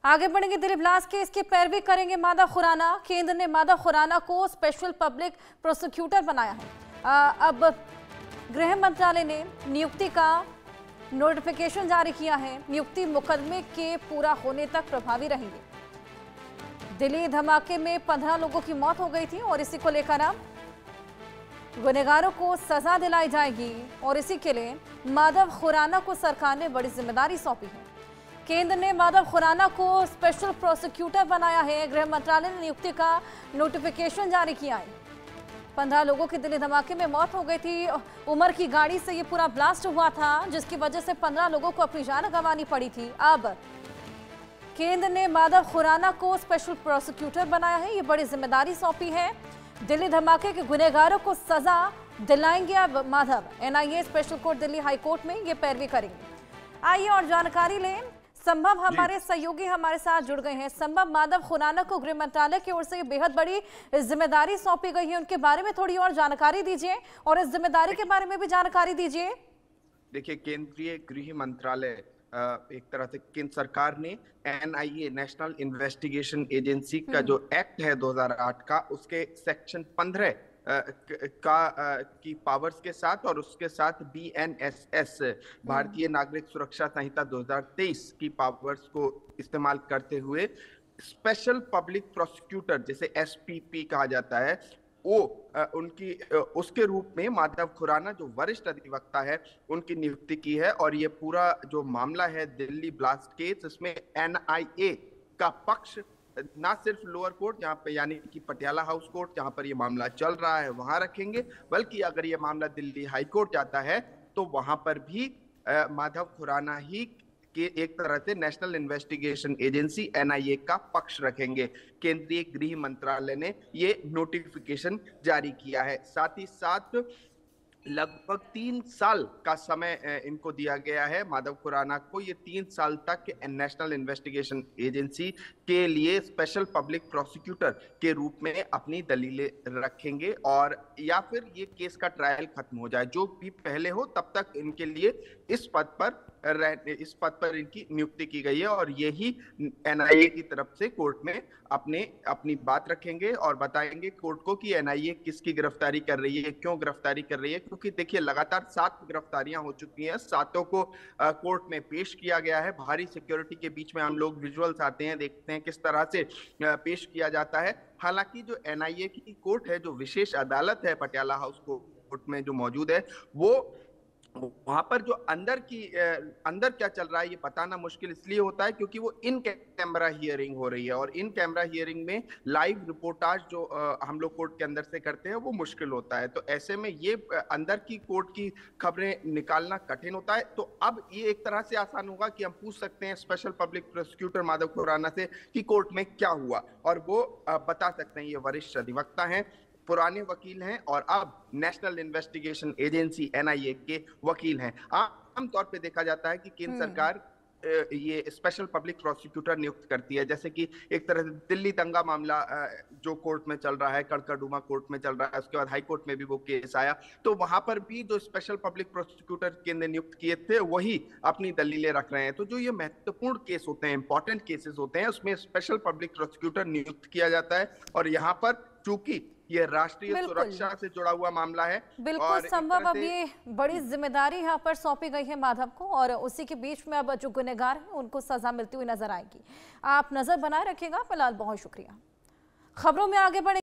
आगे बढ़ेंगे। Delhi blast case की पैरवी करेंगे माधव खुराना। केंद्र ने माधव खुराना को स्पेशल पब्लिक प्रोसिक्यूटर बनाया है। अब गृह मंत्रालय ने नियुक्ति का नोटिफिकेशन जारी किया है। नियुक्ति मुकदमे के पूरा होने तक प्रभावी रहेंगे। दिल्ली धमाके में 15 लोगों की मौत हो गई थी और इसी को लेकर अब गुनहगारों को सजा दिलाई जाएगी और इसी के लिए माधव खुराना को सरकार ने बड़ी जिम्मेदारी सौंपी है। केंद्र ने माधव खुराना को स्पेशल प्रोसिक्यूटर बनाया है। गृह मंत्रालय ने नियुक्ति का नोटिफिकेशन जारी किया है। 15 लोगों की दिल्ली धमाके में मौत हो गई थी। उमर की गाड़ी से ये पूरा ब्लास्ट हुआ था, जिसकी वजह से 15 लोगों को अपनी जान गंवानी पड़ी थी। अब केंद्र ने माधव खुराना को स्पेशल प्रोसिक्यूटर बनाया है। ये बड़ी जिम्मेदारी सौंपी है। दिल्ली धमाके के गुनहगारों को सजा दिलाएंगे अब Madhav. NIA special court Delhi high court में ये पैरवी करेंगे। आइए और जानकारी लें। संभव हमारे सहयोगी हमारे साथ जुड़ गए हैं। संभव, माधव खुराना को गृह मंत्रालय की ओर से बेहद बड़ी जिम्मेदारी सौंपी गई है, उनके बारे में थोड़ी और जानकारी दीजिए और इस जिम्मेदारी के बारे में भी जानकारी दीजिए। देखिए, केंद्रीय गृह मंत्रालय एक तरह से केंद्र सरकार ने एनआईए नेशनल इन्वेस्टिगेशन एजेंसी का जो एक्ट है 2008 का, उसके सेक्शन 15 की पावर्स के साथ और उसके साथ बीएनएसएस भारतीय नागरिक सुरक्षा संहिता 2023 की पावर्स को इस्तेमाल करते हुए स्पेशल पब्लिक प्रोसिक्यूटर, जिसे एसपीपी कहा जाता है, वो उनकी उसके रूप में माधव खुराना जो वरिष्ठ अधिवक्ता है उनकी नियुक्ति की है। और ये पूरा जो मामला है दिल्ली ब्लास्ट केस, इसमें एनआईए का पक्ष ना सिर्फ लोअर कोर्ट जहां पे यानी कि पटियाला हाउस कोर्ट जहां पर ये मामला चल रहा है वहां रखेंगे, बल्कि अगर ये मामला दिल्ली हाई कोर्ट जाता है तो वहां पर भी माधव खुराना ही के एक तरह से नेशनल इन्वेस्टिगेशन एजेंसी एनआईए का पक्ष रखेंगे। केंद्रीय गृह मंत्रालय ने ये नोटिफिकेशन जारी किया है। साथ ही साथ लगभग 3 साल का समय इनको दिया गया है माधव खुराना को। ये 3 साल तक नेशनल इन्वेस्टिगेशन एजेंसी के लिए स्पेशल पब्लिक प्रोसिक्यूटर के रूप में अपनी दलीलें रखेंगे और या फिर ये केस का ट्रायल खत्म हो जाए, जो भी पहले हो, तब तक इनके लिए इस पद पर इनकी नियुक्ति की गई है। और यही एनआईए की तरफ से कोर्ट में अपनी बात रखेंगे और बताएंगे कोर्ट को कि एनआईए किसकी गिरफ्तारी कर रही है, क्यों गिरफ्तारी कर रही है। क्योंकि देखिए, लगातार 7 गिरफ्तारियां हो चुकी हैं, 7 को कोर्ट में पेश किया गया है। भारी सिक्योरिटी के बीच में हम लोग विजुअल्स आते हैं, देखते हैं किस तरह से पेश किया जाता है। हालांकि जो एनआईए की कोर्ट है, जो विशेष अदालत है पटियाला हाउस कोर्ट में जो मौजूद है, वो वहां पर जो अंदर क्या चल रहा है ये बताना मुश्किल इसलिए होता है क्योंकि वो इन कैमरा हियरिंग हो रही है और इन कैमरा हियरिंग में लाइव रिपोर्टाज जो हम लोग कोर्ट के अंदर से करते हैं वो मुश्किल होता है। तो ऐसे में ये अंदर की कोर्ट की खबरें निकालना कठिन होता है। तो अब ये एक तरह से आसान होगा कि हम पूछ सकते हैं special public prosecutor Madhav Khurana से कि कोर्ट में क्या हुआ, और वो बता सकते हैं। ये वरिष्ठ अधिवक्ता हैं, पुराने वकील हैं और अब नेशनल इन्वेस्टिगेशन एजेंसी एनआईए के वकील हैं। आमतौर पे देखा जाता है कि केंद्र सरकार ये स्पेशल पब्लिक प्रोसिक्यूटर नियुक्त करती है। जैसे कि एक तरह से दिल्ली दंगा मामला जो कोर्ट में चल रहा है, कड़कड़डूमा कोर्ट में चल रहा है, उसके बाद हाई कोर्ट में भी वो केस आया, तो वहां पर भी जो स्पेशल पब्लिक प्रोसिक्यूटर केंद्र ने नियुक्त किए थे वही अपनी दलीलें रख रहे हैं। तो जो ये महत्वपूर्ण केस होते हैं, इंपॉर्टेंट केसेस होते हैं, उसमें स्पेशल पब्लिक प्रोसिक्यूटर नियुक्त किया जाता है। और यहाँ पर चूंकि ये राष्ट्रीय सुरक्षा से जुड़ा हुआ मामला है, बिल्कुल संभव अब ये बड़ी जिम्मेदारी यहाँ पर सौंपी गई है माधव को और उसी के बीच में अब जो गुनहगार हैं उनको सजा मिलती हुई नजर आएगी। आप नजर बनाए रखिएगा। फिलहाल बहुत शुक्रिया। खबरों में आगे बढ़े।